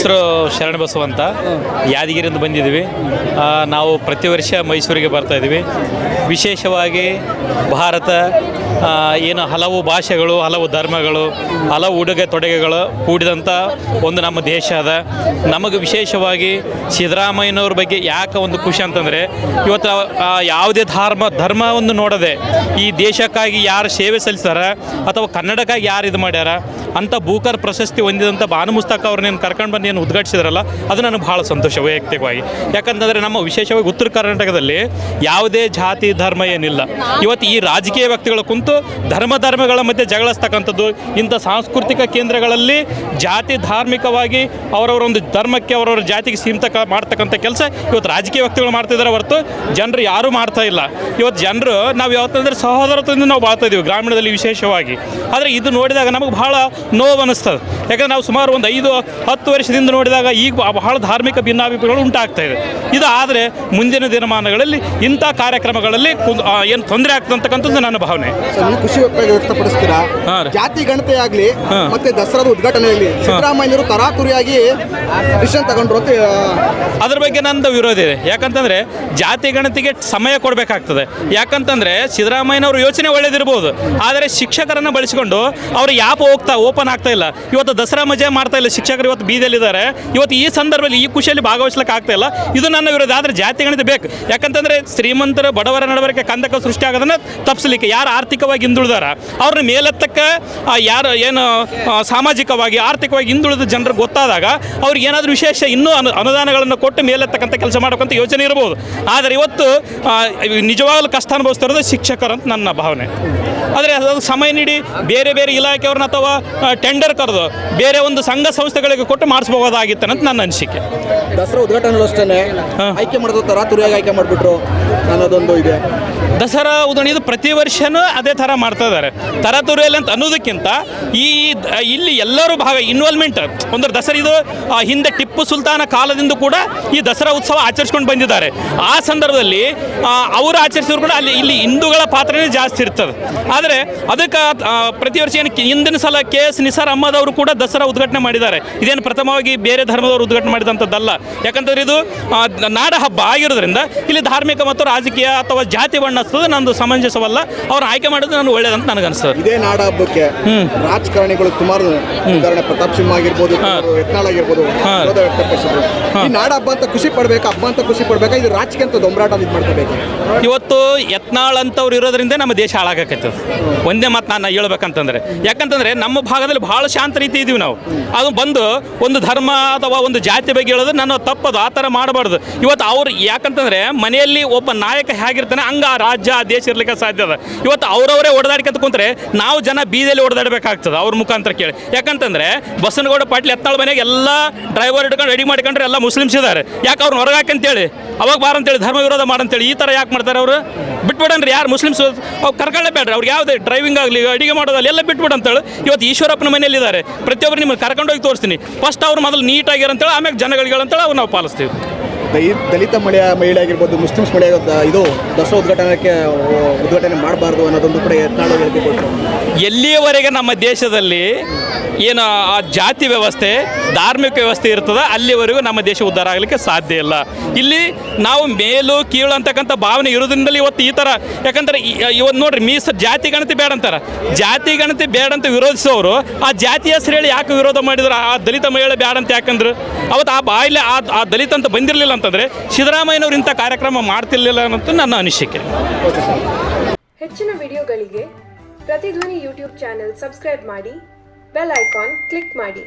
ಹೆಸರು ಶರಣಬಸವ ಅಂತ, ಯಾದಗಿರಿಯಿಂದ ಬಂದಿದ್ದೀವಿ. ನಾವು ಪ್ರತಿ ವರ್ಷ ಮೈಸೂರಿಗೆ ಬರ್ತಾಯಿದ್ದೀವಿ. ವಿಶೇಷವಾಗಿ ಭಾರತ ಏನು ಹಲವು ಭಾಷೆಗಳು, ಹಲವು ಧರ್ಮಗಳು, ಹಲವು ಉಡುಗೆ ತೊಡುಗೆಗಳು ಕೂಡಿದಂಥ ಒಂದು ನಮ್ಮ ದೇಶ ಅದ. ನಮಗೆ ವಿಶೇಷವಾಗಿ ಸಿದ್ದರಾಮಯ್ಯನವ್ರ ಬಗ್ಗೆ ಯಾಕೆ ಒಂದು ಖುಷಿ ಅಂತಂದರೆ, ಇವತ್ತು ಯಾವುದೇ ಧರ್ಮವನ್ನು ನೋಡದೆ ಈ ದೇಶಕ್ಕಾಗಿ ಯಾರು ಸೇವೆ ಸಲ್ಲಿಸ್ತಾರ ಅಥವಾ ಕನ್ನಡಕ್ಕಾಗಿ ಯಾರು ಇದು ಮಾಡ್ಯಾರ ಅಂತ ಬೂಕರ್ ಪ್ರಶಸ್ತಿ ಹೊಂದಿದಂಥ ಬಾನು ಮುಸ್ತಕ್ ಅವ್ರನ್ನೇನು ಕರ್ಕೊಂಡು ಬಂದು ಏನು ಉದ್ಘಾಟಿಸಿದ್ರಲ್ಲ, ಅದು ನನಗೆ ಭಾಳ ಸಂತೋಷ ವೈಯಕ್ತಿಕವಾಗಿ. ಯಾಕಂತಂದರೆ ನಮ್ಮ ವಿಶೇಷವಾಗಿ ಉತ್ತರ ಕರ್ನಾಟಕದಲ್ಲಿ ಯಾವುದೇ ಜಾತಿ ಧರ್ಮ ಏನಿಲ್ಲ. ಇವತ್ತು ಈ ರಾಜಕೀಯ ವ್ಯಕ್ತಿಗಳು ಕುಂತು ಧರ್ಮಗಳ ಮಧ್ಯೆ ಜಗಳಿಸ್ತಕ್ಕಂಥದ್ದು, ಇಂಥ ಸಾಂಸ್ಕೃತಿಕ ಕೇಂದ್ರಗಳಲ್ಲಿ ಜಾತಿ ಧಾರ್ಮಿಕವಾಗಿ ಅವರವರ ಒಂದು ಧರ್ಮಕ್ಕೆ ಅವರವರ ಜಾತಿಗೆ ಸೀಮಿತ ಮಾಡ್ತಕ್ಕಂಥ ಕೆಲಸ ಇವತ್ತು ರಾಜಕೀಯ ವ್ಯಕ್ತಿಗಳು ಮಾಡ್ತಿದ್ದಾರೆ ಹೊರತು ಜನರು ಯಾರೂ ಮಾಡ್ತಾ ಇಲ್ಲ. ಇವತ್ತು ಜನರು ನಾವು ಯಾವತ್ತಂದರೆ ಸಹೋದರತ್ವದಿಂದ ನಾವು ಬಾಳ್ತಾ ಇದ್ದೀವಿ ಗ್ರಾಮೀಣದಲ್ಲಿ ವಿಶೇಷವಾಗಿ. ಆದರೆ ಇದು ನೋಡಿದಾಗ ನಮಗೆ ಭಾಳ ನೋವು ಅನ್ನಿಸ್ತದೆ. ಯಾಕಂದರೆ ನಾವು ಸುಮಾರು ಒಂದು 5-10 ವರ್ಷದಿಂದ ನೋಡಿದಾಗ ಈಗ ಬಹಳ ಧಾರ್ಮಿಕ ಭಿನ್ನಾಭಿಪ್ರಾಯಗಳು ಉಂಟಾಗ್ತಾ ಇದೆ. ಇದು ಆದರೆ ಮುಂದಿನ ದಿನಮಾನಗಳಲ್ಲಿ ಇಂಥ ಕಾರ್ಯಕ್ರಮಗಳಲ್ಲಿ ಏನು ತೊಂದರೆ ಆಗ್ತಕ್ಕಂಥದ್ದು ನನ್ನ ಭಾವನೆ. ಖುಷಿ ವ್ಯಕ್ತಪಡಿಸ್ತೀರಾ? ಜಾತಿ ಗಣತೆ ಆಗಲಿ ಮತ್ತೆ ದಸರಾದ ಉದ್ಘಾಟನೆಯಲ್ಲಿ ಸಿದ್ದರಾಮಯ್ಯರು ತರಾತುರಿಯಾಗಿ ಡಿಸಿಷನ್ ತಗೊಂಡ್ರು ಅಂತ ಅದ್ರ ಬಗ್ಗೆ ನಂದು ವಿರೋಧ ಇದೆ. ಯಾಕಂತಂದರೆ ಜಾತಿ ಗಣತಿಗೆ ಸಮಯ ಕೊಡಬೇಕಾಗ್ತದೆ. ಯಾಕಂತಂದರೆ ಸಿದ್ದರಾಮಯ್ಯನವರು ಯೋಚನೆ ಒಳ್ಳೇದಿರ್ಬೋದು, ಆದರೆ ಶಿಕ್ಷಕರನ್ನು ಬಳಸಿಕೊಂಡು ಅವರು ಯಾಪ್ ಓಪನ್ ಆಗ್ತಾ ಇಲ್ಲ. ಇವತ್ತು ದಸರಾ ಮಜಾ ಮಾಡ್ತಾ ಇಲ್ಲ ಶಿಕ್ಷಕರು, ಇವತ್ತು ಬೀದಿಯಲ್ಲಿದ್ದಾರೆ. ಇವತ್ತು ಈ ಸಂದರ್ಭದಲ್ಲಿ ಈ ಖುಷಿಯಲ್ಲಿ ಭಾಗವಹಿಸ್ಲಿಕ್ಕೆ ಆಗ್ತಾ ಇಲ್ಲ. ಇದು ನನ್ನ ವಿರೋಧ. ಆದರೆ ಜಾತಿ ಗಣತಿ ಬೇಕು. ಯಾಕಂತಂದರೆ ಶ್ರೀಮಂತರ ಬಡವರ ನಡವಳಿಕೆ ಕಂದಕ ಸೃಷ್ಟಿ ಆಗೋದನ್ನು ತಪ್ಪಿಸಲಿಕ್ಕೆ, ಯಾರು ಆರ್ಥಿಕವಾಗಿ ಹಿಂದುಳಿದಾರ ಅವ್ರನ್ನ ಮೇಲೆತ್ತಕ್ಕ, ಯಾರು ಏನು ಸಾಮಾಜಿಕವಾಗಿ ಆರ್ಥಿಕವಾಗಿ ಹಿಂದುಳಿದ ಜನರಿಗೆ ಗೊತ್ತಾದಾಗ ಅವ್ರಿಗೆ ಏನಾದರೂ ವಿಶೇಷ ಇನ್ನೂ ಅನುದಾನಗಳನ್ನು ಕೊಟ್ಟು ಮೇಲೆತ್ತಕ್ಕಂಥ ಕೆಲಸ ಮಾಡೋಕ್ಕಂತ ಯೋಚನೆ ಇರ್ಬೋದು. ಆದರೆ ಇವತ್ತು ನಿಜವಾಗಲೂ ಕಷ್ಟ ಅನುಭವಿಸ್ತಿರೋದು ಶಿಕ್ಷಕರು ಅಂತ ನನ್ನ ಭಾವನೆ. ಆದರೆ ಅದು ಸಮಯ ನೀಡಿ ಬೇರೆ ಬೇರೆ ಇಲಾಖೆಯವ್ರನ್ನ ಅಥವಾ ಟೆಂಡರ್ ಕರೆದು ಬೇರೆ ಒಂದು ಸಂಘ ಸಂಸ್ಥೆಗಳಿಗೆ ಕೊಟ್ಟು ಮಾಡಿಸ್ಬೋದಾಗಿತ್ತು ಅಂತ ನನ್ನ ಅನಿಸಿಕೆ. ದಸರಾ ಉದ್ಘಾಟನೆ ಅಷ್ಟೇ ಆಯ್ಕೆ ಮಾಡೋದು ತರಾತುರಿಯಾಗಿ ಆಯ್ಕೆ ಮಾಡಿಬಿಟ್ರು ಅನ್ನೋದೊಂದು ಇದೆ. ದಸರಾ ಉದ್ಘಾಟನೆ ಇದು ಪ್ರತಿ ವರ್ಷವೂ ಅದೇ ಥರ ಮಾಡ್ತಾ ಇದ್ದಾರೆ. ತರಾತುರಿಯಲ್ಲಿ ಅಂತ ಅನ್ನೋದಕ್ಕಿಂತ ಇಲ್ಲಿ ಎಲ್ಲರೂ ಇನ್ವಾಲ್ವ್ಮೆಂಟ್ ಒಂದು ದಸರಾ ಇದು ಹಿಂದೆ ಟಿಪ್ಪು ಸುಲ್ತಾನ ಕಾಲದಿಂದ ಕೂಡ ಈ ದಸರಾ ಉತ್ಸವ ಆಚರಿಸ್ಕೊಂಡು ಬಂದಿದ್ದಾರೆ. ಆ ಸಂದರ್ಭದಲ್ಲಿ ಅವರು ಆಚರಿಸಿದ್ರು ಕೂಡ ಇಲ್ಲಿ ಹಿಂದೂಗಳ ಪಾತ್ರನೇ ಜಾಸ್ತಿ ಇರ್ತದೆ. ಆದರೆ ಅದಕ್ಕೆ ಪ್ರತಿ ವರ್ಷ ಏನು ಹಿಂದಿನ ಸಲ KS ನಿಸಾರ್ ಅಹ್ಮದ್ ಅವರು ಕೂಡ ದಸರಾ ಉದ್ಘಾಟನೆ ಮಾಡಿದ್ದಾರೆ. ಇದೇನು ಪ್ರಥಮವಾಗಿ ಬೇರೆ ಧರ್ಮದವರು ಉದ್ಘಾಟನೆ ಮಾಡಿದಂಥದ್ದಲ್ಲ. ಯಾಕಂತಂದ್ರೆ ಇದು ನಾಡ ಹಬ್ಬ ಆಗಿರೋದ್ರಿಂದ ಇಲ್ಲಿ ಧಾರ್ಮಿಕ ಮತ್ತು ರಾಜಕೀಯ ಅಥವಾ ಜಾತಿ ಬಣ್ಣ ನಂದು ಸಮಂಜಸವಲ್ಲ. ಅವ್ರು ಆಯ್ಕೆ ಮಾಡೋದು ನಾನು ಒಳ್ಳೇದಂತ ನನಗನ್ಸ್ತದೆ. ಇದೇ ನಾಡ ಹಬ್ಬಕ್ಕೆ ರಾಜಕಾರಣಿಗಳು ಸುಮಾರು ಪ್ರತಾಪ್ ಸಿಂಹ ಆಗಿರ್ಬೋದು, ಯತ್ನಾಳ್ ಆಗಿರ್ಬೋದು, ಈ ನಾಡ ಹಬ್ಬ ಅಂತ ಖುಷಿ ಪಡ್ಬೇಕಾ, ಹಬ್ಬ ಅಂತ ಖುಷಿ ಪಡ್ಬೇಕಾ, ಇದು ರಾಜಕೀಯ ಅಂತ ದೊಂಬರಾಟ ಇದು ಮಾಡ್ಕೋಬೇಕು. ಇವತ್ತು ಯತ್ನಾಳ್ ಅಂತವ್ರು ಇರೋದ್ರಿಂದ ನಮ್ಮ ದೇಶ ಹಾಳಾಗಕೈತದೆ. ಒಂದೇ ಮಾತು ನಾನು ಹೇಳ್ಬೇಕಂತಂದ್ರೆ, ಯಾಕಂತಂದ್ರೆ ನಮ್ಮ ಭಾಗದಲ್ಲಿ ಭಾಳ ಶಾಂತ ರೀತಿ ಇದೀವಿ ನಾವು. ಅದು ಬಂದು ಒಂದು ಧರ್ಮ ಅಥವಾ ಒಂದು ಜಾತಿ ಬಗ್ಗೆ ಹೇಳೋದು ನನ್ನ ತಪ್ಪದು. ಆ ಥರ ಮಾಡಬಾರ್ದು. ಇವತ್ತು ಅವ್ರು ಯಾಕಂತಂದ್ರೆ ಮನೆಯಲ್ಲಿ ಒಬ್ಬ ನಾಯಕ ಹೇಗಿರ್ತಾನೆ ಹಂಗೆ ಆ ರಾಜ್ಯ ಆ ದೇಶ ಇರ್ಲಿಕ್ಕೆ ಸಾಧ್ಯ ಅದ. ಇವತ್ತು ಅವರವರೇ ಹೊಡೆದಾಡ್ಕೊಂತ ಕುಂತ್ರೆ ನಾವು ಜನ ಬೀದಿಯಲ್ಲಿ ಹೊಡೆದಾಡಬೇಕಾಗ್ತದೆ ಅವ್ರ ಮುಖಾಂತರ ಕೇಳಿ. ಯಾಕಂತಂದ್ರೆ ಬಸನಗೌಡ ಪಾಟೀಲ್ ಯತ್ನಾಳ್ ಮನೆಗೆ ಎಲ್ಲ ಡ್ರೈವರ್ ಹಿಡ್ಕೊಂಡು ರೆಡಿ ಮಾಡ್ಕೊಂಡ್ರೆ ಎಲ್ಲ ಮುಸ್ಲಿಮ್ಸ್ ಇದ್ದಾರೆ. ಯಾಕೆ ಅವ್ರನ್ನ ಹೊರಗೆ ಹಾಕಂತೇಳಿ ಅವಾಗ ಬಾರಂತೇಳಿ ಧರ್ಮ ವಿರೋಧ ಮಾಡಂತೇಳಿ ಈ ಥರ ಯಾಕೆ ಮಾಡ್ತಾರೆ ಅವರು? ಬಿಟ್ಬಿಡನ್ರಿ, ಯಾರು ಮುಸ್ಲಿಮ್ಸ್ ಅವ್ರು ಕರ್ಕೊಳ್ಳೇಬೇಡ್ರಿ. ಅವ್ರಿಗೆ ಯಾವುದೇ ಡ್ರೈವಿಂಗ್ ಆಗಲಿ ಅಡುಗೆ ಮಾಡೋದಲ್ಲಿ ಎಲ್ಲ ಬಿಟ್ಬಿಡಂತೇಳಿ ಇವತ್ತು ಈಶ್ವರಪ್ಪನ ಮನೆಯಲ್ಲಿದ್ದಾರೆ. ಪ್ರತಿಯೊಬ್ಬರು ನಿಮ್ಮನ್ನು ಕರ್ಕೊಂಡೋಗಿ ತೋರಿಸ್ತೀನಿ. ಫಸ್ಟ್ ಅವ್ರು ಮೊದಲು ನೀಟಾಗಿರಂತೇಳಿ ಆಮೇಲೆ ಜನಗಳಿಗೆ ಅಂತೇಳಿ ಅವ್ರು ನಾವು ಪಾಲಿಸ್ತೀವಿ. ದಲಿತ ಮಹಿಳೆ ಆಗಿರ್ಬೋದು, ಮುಸ್ಲಿಮ್ಸ್ ಮಹಿಳೆ ಇದು ದಸರಾ ಉದ್ಘಾಟನೆ ಮಾಡಬಾರ್ದು ಅನ್ನೋದೊಂದು ಕೂಡ ಯತ್ನಾಳ್ ಹೇಳ್ತಿಕೊಟ್ರು. ಎಲ್ಲಿಯವರೆಗೆ ನಮ್ಮ ದೇಶದಲ್ಲಿ ಏನು ಆ ಜಾತಿ ವ್ಯವಸ್ಥೆ ಧಾರ್ಮಿಕ ವ್ಯವಸ್ಥೆ ಇರ್ತದೆ ಅಲ್ಲಿವರೆಗೂ ನಮ್ಮ ದೇಶ ಉದ್ಧಾರ ಆಗಲಿಕ್ಕೆ ಸಾಧ್ಯ ಇಲ್ಲ. ಇಲ್ಲಿ ನಾವು ಮೇಲು ಕೀಳು ಅಂತಕ್ಕಂಥ ಭಾವನೆ ಇರೋದ್ರಿಂದಲೇ ಇವತ್ತು ಈ ಥರ. ಯಾಕಂದರೆ ಇವತ್ತು ನೋಡ್ರಿ ಜಾತಿ ಗಣತಿ ಬೇಡ ಅಂತಾರೆ. ಜಾತಿ ಗಣತಿ ಬೇಡ ಅಂತ ವಿರೋಧಿಸೋರು ಆ ಜಾತಿ ಹೆಸರು ಹೇಳಿ ಯಾಕೆ ವಿರೋಧ ಮಾಡಿದ್ರು? ಆ ದಲಿತ ಮಹಿಳೆ ಬೇಡ ಅಂತ ಯಾಕಂದ್ರೆ ಅವತ್ತು ಆ ಬಾಯಿಲೆ ಆ ದಲಿತ ಅಂತ ಬಂದಿರಲಿಲ್ಲ ಅಂತಂದರೆ ಸಿದ್ದರಾಮಯ್ಯನವರು ಇಂಥ ಕಾರ್ಯಕ್ರಮ ಮಾಡ್ತಿರ್ಲಿಲ್ಲ ಅನ್ನೋದು ನನ್ನ ಅನಿಸಿಕೆ. ಹೆಚ್ಚಿನ ವಿಡಿಯೋಗಳಿಗೆ ಪ್ರತಿಧ್ವನಿ ಯೂಟ್ಯೂಬ್ ಚಾನೆಲ್ ಸಬ್ಸ್ಕ್ರೈಬ್ ಮಾಡಿ, ಬೆಲ್ ಐಕಾನ್ ಕ್ಲಿಕ್ ಮಾಡಿ.